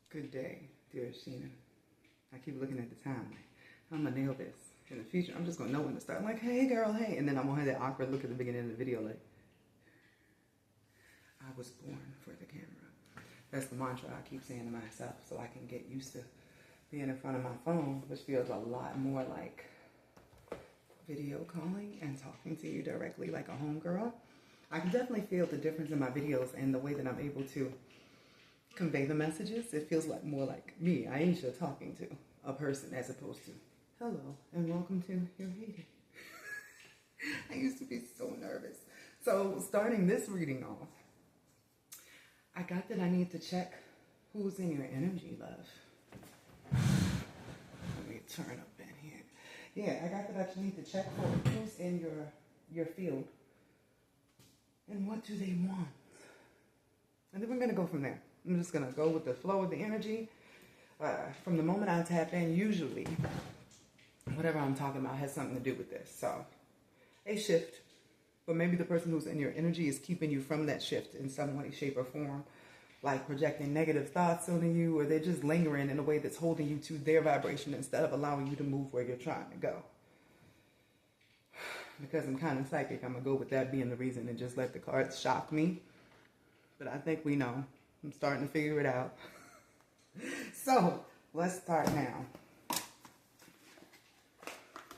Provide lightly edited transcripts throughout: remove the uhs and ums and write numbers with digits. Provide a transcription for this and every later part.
Good day, dear Sheena. I keep looking at the time. Like, I'm going to nail this. In the future, I'm just going to know when to start. I'm like, hey, girl, hey. And then I'm going to have that awkward look at the beginning of the video like, I was born for the camera. That's the mantra I keep saying to myself so I can get used to being in front of my phone, which feels a lot more like video calling and talking to you directly like a homegirl. I can definitely feel the difference in my videos and the way that I'm able to convey the messages. It feels like more like me, Aisha, talking to a person as opposed to, hello and welcome to your reading. I used to be so nervous. So starting this reading off, I got that I need to check who's in your energy, love. Let me turn up in here. Yeah, I got that I need to check for who's in your field and what do they want. And then we're going to go from there. I'm just going to go with the flow of the energy. From the moment I tap in, usually, whatever I'm talking about has something to do with this. So, a shift, but maybe the person who's in your energy is keeping you from that shift in some way, shape, or form, like projecting negative thoughts onto you, or they're just lingering in a way that's holding you to their vibration instead of allowing you to move where you're trying to go. Because I'm kind of psychic, I'm going to go with that being the reason and just let the cards shock me. But I think we know. I'm starting to figure it out. So, let's start now.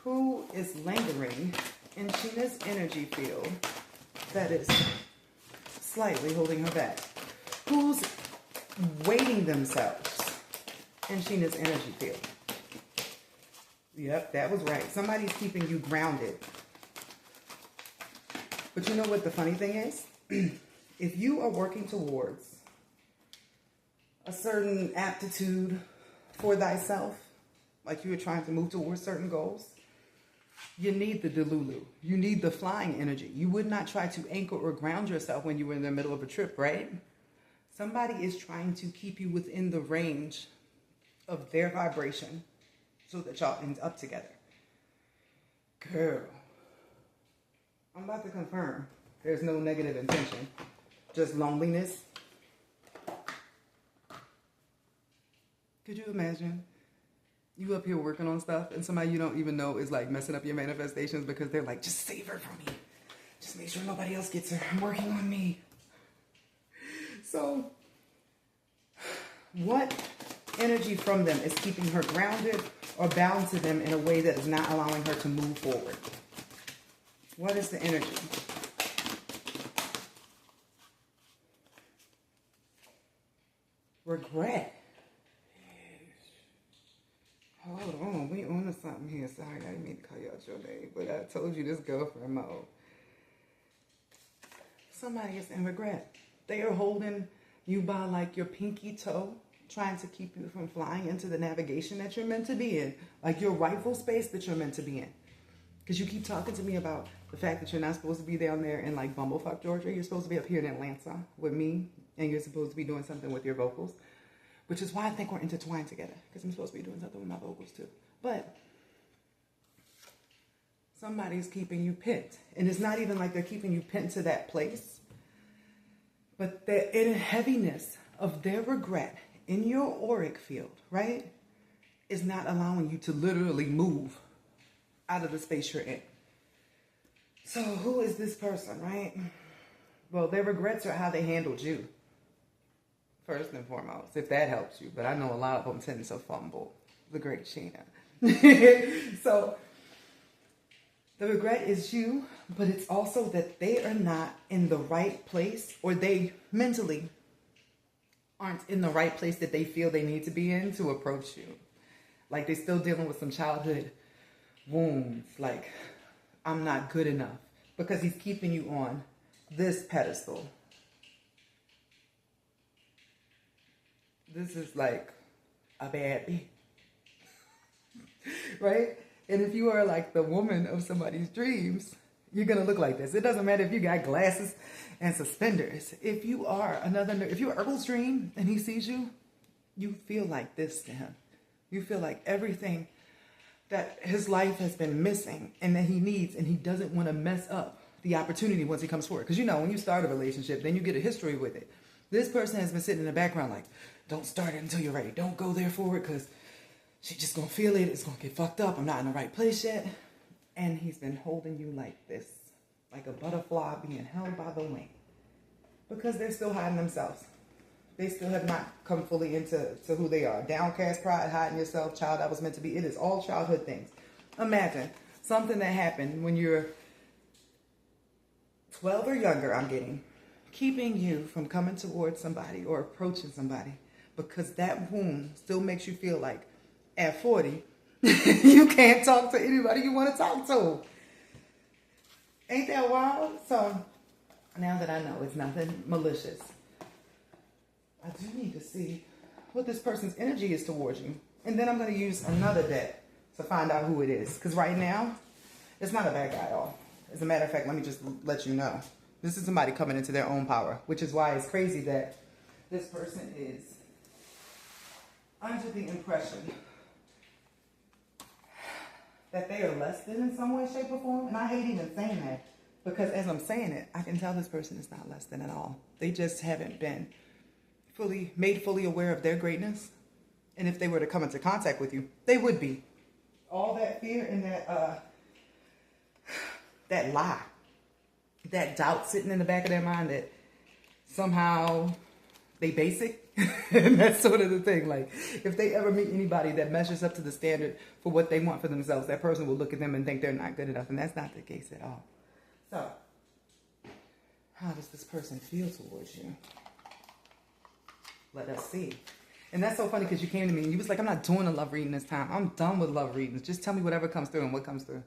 Who is lingering in Sheena's energy field that is slightly holding her back? Who's weighting themselves in Sheena's energy field? Yep, that was right. Somebody's keeping you grounded. But you know what the funny thing is? If you are working towards a certain aptitude for thyself, like you are trying to move towards certain goals, you need the delulu. You need the flying energy. You would not try to anchor or ground yourself when you were in the middle of a trip, right? Somebody is trying to keep you within the range of their vibration so that y'all end up together. Girl, I'm about to confirm there's no negative intention, just loneliness. Could you imagine you up here working on stuff and somebody you don't even know is like messing up your manifestations because they're like, just save her from me. Just make sure nobody else gets her. I'm working on me. So what energy from them is keeping her grounded or bound to them in a way that is not allowing her to move forward? What is the energy? Regret. Hold on, we on to something here. Sorry, I didn't mean to call you out your name, but I told you this girlfriend mode. Somebody is in regret. They are holding you by like your pinky toe, trying to keep you from flying into the navigation that you're meant to be in, like your rightful space that you're meant to be in. Because you keep talking to me about the fact that you're not supposed to be down there in like Bumblefuck, Georgia. You're supposed to be up here in Atlanta with me, and you're supposed to be doing something with your vocals. Which is why I think we're intertwined together. Because I'm supposed to be doing something with my vocals too. But somebody's keeping you pinned. And it's not even like they're keeping you pinned to that place. But the inner heaviness of their regret in your auric field, right, is not allowing you to literally move out of the space you're in. So who is this person, right? Well, their regrets are how they handled you. First and foremost, if that helps you. But I know a lot of them tend to fumble. The great Sheena. So, the regret is you, but it's also that they are not in the right place, or they mentally aren't in the right place that they feel they need to be in to approach you. Like they're still dealing with some childhood wounds. Like, I'm not good enough. Because he's keeping you on this pedestal. This is like a bad bitch. Right? And if you are like the woman of somebody's dreams, you're going to look like this. It doesn't matter if you got glasses and suspenders. If you are if you're Earl's dream and he sees you, you feel like this to him. You feel like everything that his life has been missing and that he needs, and he doesn't want to mess up the opportunity once he comes forward. Because you know, when you start a relationship, then you get a history with it. This person has been sitting in the background like, don't start it until you're ready. Don't go there for it because she's just going to feel it. It's going to get fucked up. I'm not in the right place yet. And he's been holding you like this, like a butterfly being held by the wing. Because they're still hiding themselves. They still have not come fully into who they are. Downcast pride, hiding yourself, child that was meant to be. It is all childhood things. Imagine something that happened when you're 12 or younger, I'm getting, keeping you from coming towards somebody or approaching somebody because that wound still makes you feel like at 40, you can't talk to anybody you want to talk to. Ain't that wild? So now that I know it's nothing malicious, I do need to see what this person's energy is towards you. And then I'm going to use another deck to find out who it is. Because right now, it's not a bad guy at all. As a matter of fact, let me just let you know. This is somebody coming into their own power, which is why it's crazy that this person is under the impression that they are less than in some way, shape, or form. And I hate even saying that because as I'm saying it, I can tell this person is not less than at all. They just haven't been made fully aware of their greatness. And if they were to come into contact with you, they would be. All that fear and that lie, that doubt sitting in the back of their mind that somehow they basic. And that's sort of the thing. Like, if they ever meet anybody that measures up to the standard for what they want for themselves, that person will look at them and think they're not good enough. And that's not the case at all. So, how does this person feel towards you? Let us see. And that's so funny because you came to me and you was like, I'm not doing a love reading this time. I'm done with love readings. Just tell me whatever comes through and what comes through.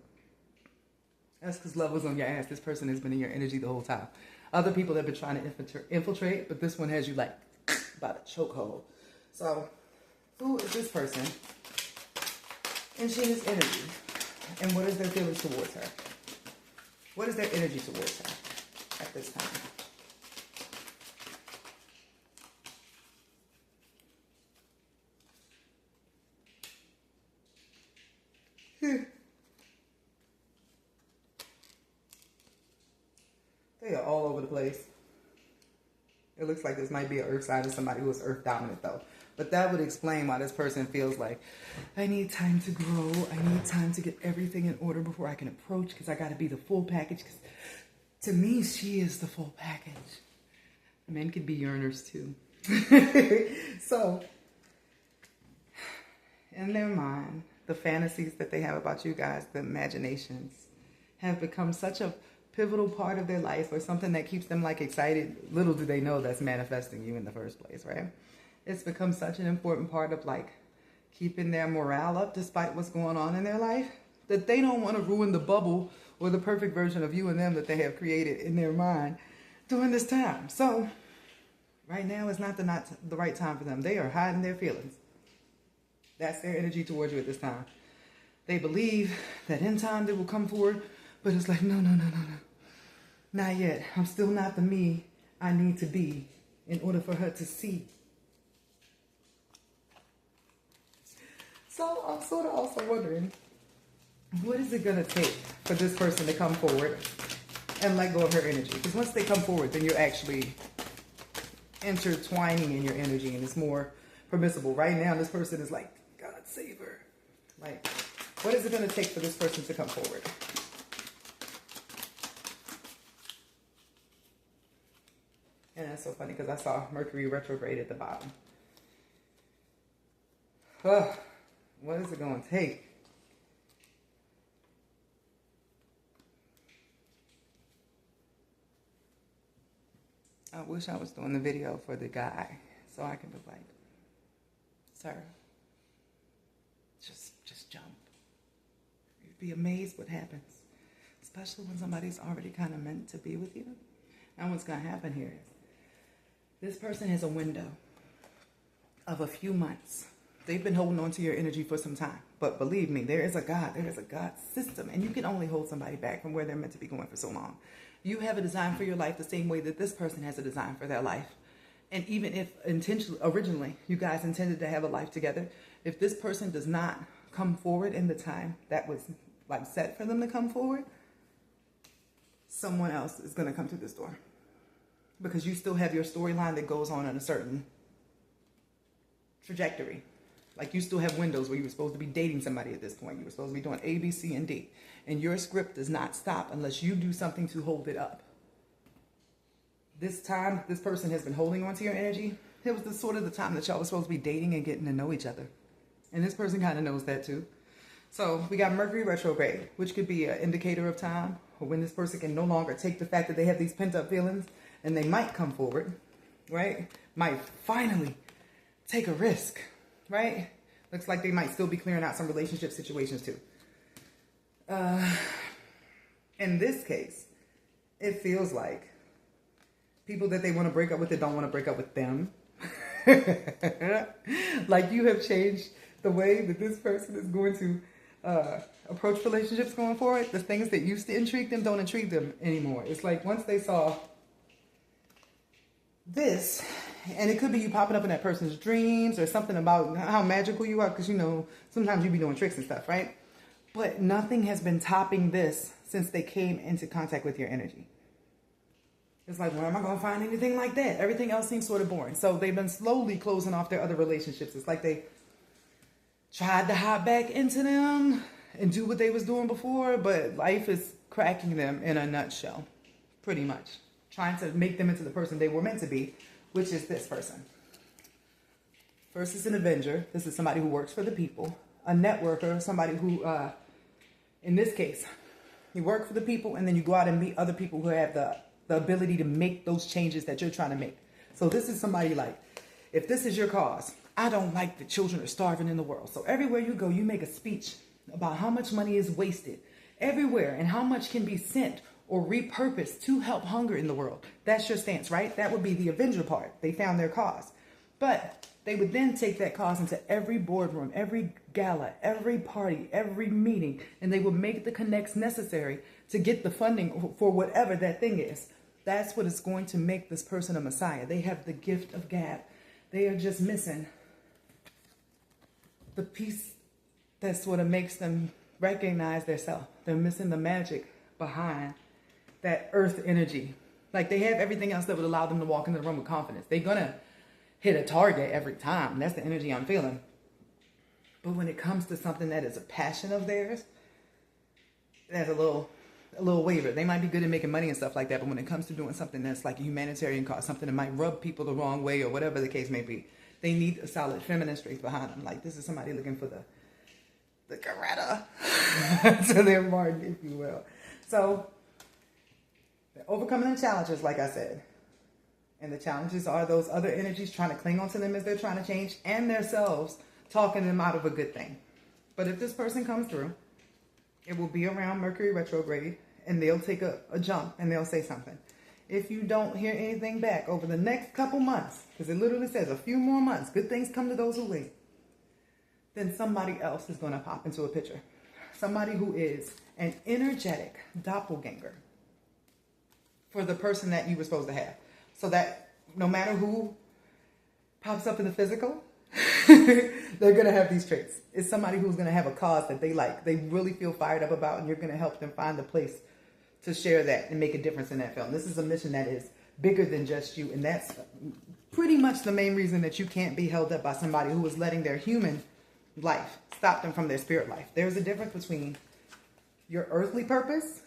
That's because love was on your ass. This person has been in your energy the whole time. Other people have been trying to infiltrate, but this one has you like by the chokehold. So, who is this person? And Sheena's energy. And what is their feelings towards her? What is their energy towards her at this time? They are all over the place. It looks like this might be an earth sign of somebody who is earth dominant though. But that would explain why this person feels like, I need time to grow. I need time to get everything in order before I can approach because I got to be the full package. Because to me, she is the full package. Men could be yearners too. So, in their mind, the fantasies that they have about you guys, the imaginations, have become such a pivotal part of their life or something that keeps them like excited. Little do they know that's manifesting you in the first place, right? It's become such an important part of like keeping their morale up despite what's going on in their life that they don't want to ruin the bubble or the perfect version of you and them that they have created in their mind during this time. So right now is not the right time for them. They are hiding their feelings. That's their energy towards you at this time. They believe that in time they will come forward, but it's like, no. Not yet. I'm still not the me I need to be in order for her to see. So I'm sort of also wondering, what is it going to take for this person to come forward and let go of her energy? Because once they come forward, then you're actually intertwining in your energy and it's more permissible. Right now, this person is like, God save her. Like, what is it going to take for this person to come forward? And that's so funny because I saw Mercury retrograde at the bottom. What is it going to take? I wish I was doing the video for the guy so I can be like, sir, just jump. You'd be amazed what happens, especially when somebody's already kind of meant to be with you. And what's going to happen here is this person has a window of a few months. They've been holding on to your energy for some time. But believe me, there is a God system. And you can only hold somebody back from where they're meant to be going for so long. You have a design for your life the same way that this person has a design for their life. And even if originally you guys intended to have a life together, if this person does not come forward in the time that was like set for them to come forward, someone else is going to come through this door. because you still have your storyline that goes on in a certain trajectory. Like you still have windows where you were supposed to be dating somebody at this point. You were supposed to be doing A, B, C, and D. And your script does not stop unless you do something to hold it up. This time, this person has been holding on to your energy. It was the sort of the time that y'all were supposed to be dating and getting to know each other. And this person kind of knows that too. So we got Mercury retrograde, which could be an indicator of time, or when this person can no longer take the fact that they have these pent up feelings and they might come forward, right? Might finally take a risk, right? Looks like they might still be clearing out some relationship situations too. In this case, it feels like people that they want to break up with that don't want to break up with them. Like you have changed the way that this person is going to approach relationships going forward. The things that used to intrigue them don't intrigue them anymore. It's like once they saw this, and it could be you popping up in that person's dreams or something about how magical you are, because you know sometimes you be doing tricks and stuff, right? But nothing has been topping this since they came into contact with your energy. It's like, where am I going to find anything like that? Everything else seems sort of boring. So they've been slowly closing off their other relationships. It's like they tried to hop back into them and do what they was doing before, but life is cracking them in a nutshell, pretty much. Trying to make them into the person they were meant to be, which is this person. First is an avenger. This is somebody who works for the people. A networker, somebody who, in this case, you work for the people and then you go out and meet other people who have the ability to make those changes that you're trying to make. So this is somebody like, if this is your cause, I don't like that children are starving in the world. So everywhere you go, you make a speech about how much money is wasted everywhere and how much can be sent or repurposed to help hunger in the world. That's your stance, right? That would be the avenger part. They found their cause. But they would then take that cause into every boardroom, every gala, every party, every meeting, and they would make the connects necessary to get the funding for whatever that thing is. That's what is going to make this person a messiah. They have the gift of gab. They are just missing the piece that sort of makes them recognize their self. They're missing the magic behind that earth energy. Like they have everything else that would allow them to walk into the room with confidence. They're going to hit a target every time. That's the energy I'm feeling. But when it comes to something that is a passion of theirs, that's a little waiver. They might be good at making money and stuff like that, but when it comes to doing something that's like a humanitarian cause, something that might rub people the wrong way or whatever the case may be, they need a solid feminine strength behind them. Like this is somebody looking for the Coretta to their Martin, if you will. So they're overcoming the challenges, like I said. And the challenges are those other energies trying to cling onto them as they're trying to change, and themselves talking them out of a good thing. But if this person comes through, it will be around Mercury retrograde, and they'll take a jump, and they'll say something. If you don't hear anything back over the next couple months, because it literally says a few more months, good things come to those who wait, then somebody else is going to pop into a picture. Somebody who is an energetic doppelganger for the person that you were supposed to have. So that no matter who pops up in the physical, they're going to have these traits. It's somebody who's going to have a cause that they like, they really feel fired up about, and you're going to help them find a place to share that and make a difference in that film. This is a mission that is bigger than just you, and that's pretty much the main reason that you can't be held up by somebody who is letting their human life stop them from their spirit life. There's a difference between your earthly purpose,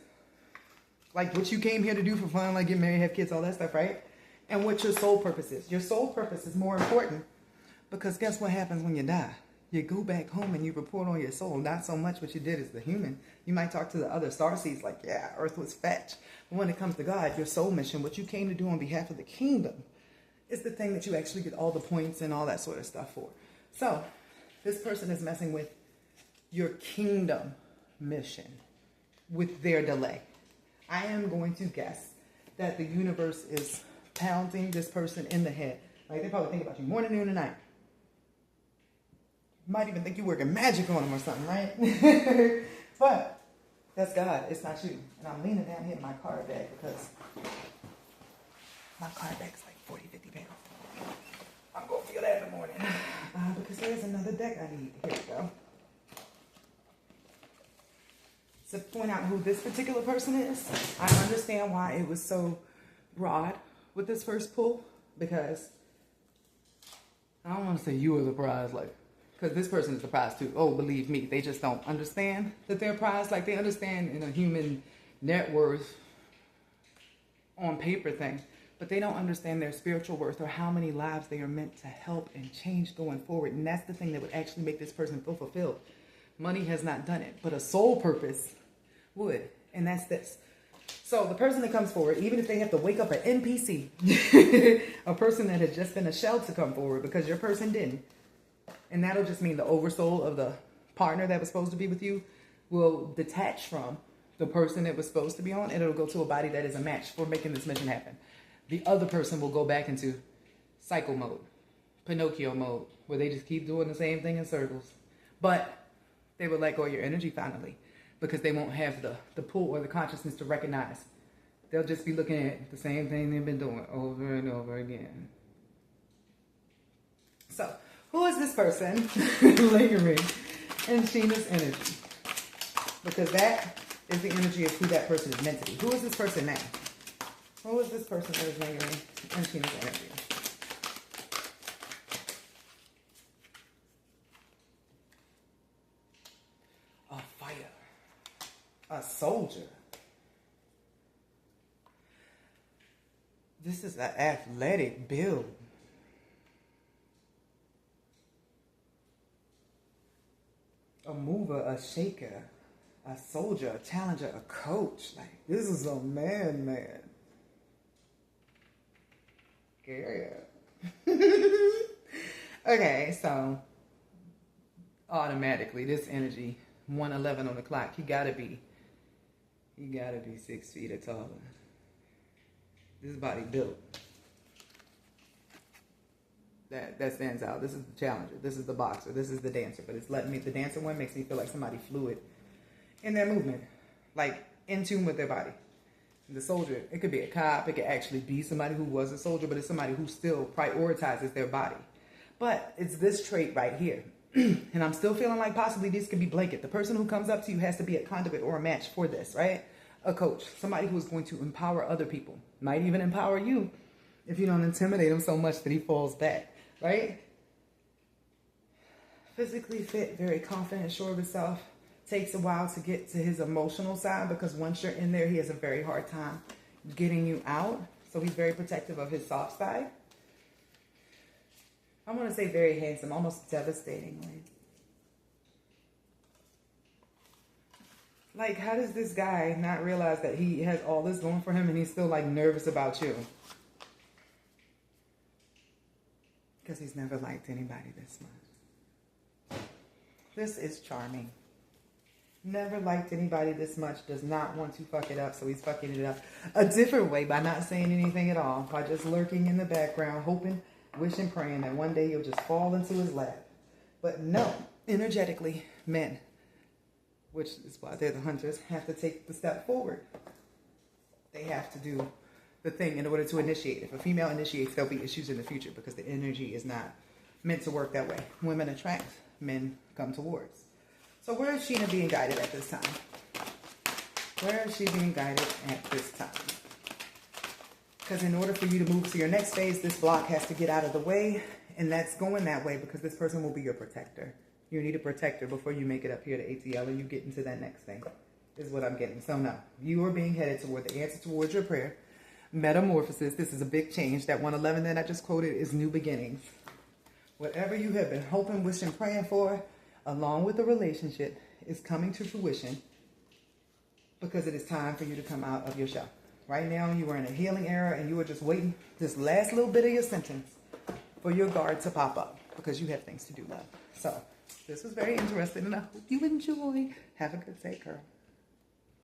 like what you came here to do for fun, like get married, have kids, all that stuff, right? And what your soul purpose is. Your soul purpose is more important because guess what happens when you die? You go back home and you report on your soul, not so much what you did as the human. You might talk to the other starseeds like, yeah, Earth was fetch. But when it comes to God, your soul mission, what you came to do on behalf of the kingdom, is the thing that you actually get all the points and all that sort of stuff for. So this person is messing with your kingdom mission with their delay. I am going to guess that the universe is pounding this person in the head. Like they probably think about you morning, noon, and night. You might even think you're working magic on them or something, right? But that's God. It's not you. And I'm leaning down here in my card bag because my card bag's like 40, 50 pounds. I'm going to feel that in the morning. Because there's another deck I need. Here we go. To point out who this particular person is, I understand why it was so broad with this first pull, because I don't want to say you are the prize, like, because this person is the prize too. Oh, believe me, they just don't understand that they're a prize. Like, they understand in a human net worth on paper thing, but they don't understand their spiritual worth or how many lives they are meant to help and change going forward. And that's the thing that would actually make this person feel fulfilled. Money has not done it, but a soul purpose would, and that's this. So the person that comes forward, even if they have to wake up an NPC, a person that has just been a shell to come forward because your person didn't, and that'll just mean the oversoul of the partner that was supposed to be with you will detach from the person that was supposed to be on, and it'll go to a body that is a match for making this mission happen. The other person will go back into cycle mode, Pinocchio mode, where they just keep doing the same thing in circles. But they will let go of your energy finally, because they won't have the pull or the consciousness to recognize. They'll just be looking at the same thing they've been doing over and over again. So, who is this person lingering in Sheena's energy? Because that is the energy of who that person is meant to be. Who is this person now? Who is this person that is lingering in Sheena's energy? A fighter. A soldier. This is an athletic build. A mover, a shaker, a soldier, a challenger, a coach. Like, this is a man. Yeah. Okay, so automatically this energy, 111 on the clock, you gotta be 6 feet or taller. This body built. That stands out. This is the challenger. This is the boxer. This is the dancer. But it's letting me, the dancer one makes me feel like somebody fluid in their movement, like in tune with their body. The soldier, it could be a cop. It could actually be somebody who was a soldier, but it's somebody who still prioritizes their body. But it's this trait right here. And I'm still feeling like possibly this could be blanket. The person who comes up to you has to be a conduit or a match for this, right? A coach, somebody who is going to empower other people. Might even empower you if you don't intimidate him so much that he falls back, right? Physically fit, very confident, sure of himself. Takes a while to get to his emotional side, because once you're in there, he has a very hard time getting you out. So he's very protective of his soft side. I want to say very handsome, almost devastatingly. Like, how does this guy not realize that he has all this going for him and he's still, like, nervous about you? Because he's never liked anybody this much. This is charming. Never liked anybody this much, does not want to fuck it up, so he's fucking it up a different way by not saying anything at all, by just lurking in the background, hoping, wishing, praying that one day you'll just fall into his lap. But no, energetically, men, which is why they're the hunters, have to take the step forward. They have to do the thing in order to initiate. If a female initiates, there'll be issues in the future because the energy is not meant to work that way. Women attract, men come towards. So where is Sheena being guided at this time? Where is she being guided at this time? Because in order for you to move to your next phase, this block has to get out of the way. And that's going that way because this person will be your protector. You need a protector before you make it up here to ATL and you get into that next thing, is what I'm getting. So no, you are being headed toward the answer towards your prayer. Metamorphosis, this is a big change. That 111 that I just quoted is new beginnings. Whatever you have been hoping, wishing, praying for, along with the relationship, is coming to fruition because it is time for you to come out of your shell. Right now, you are in a healing era and you are just waiting this last little bit of your sentence for your guard to pop up because you have things to do, love. So, this was very interesting and I hope you enjoy. Have a good day, girl.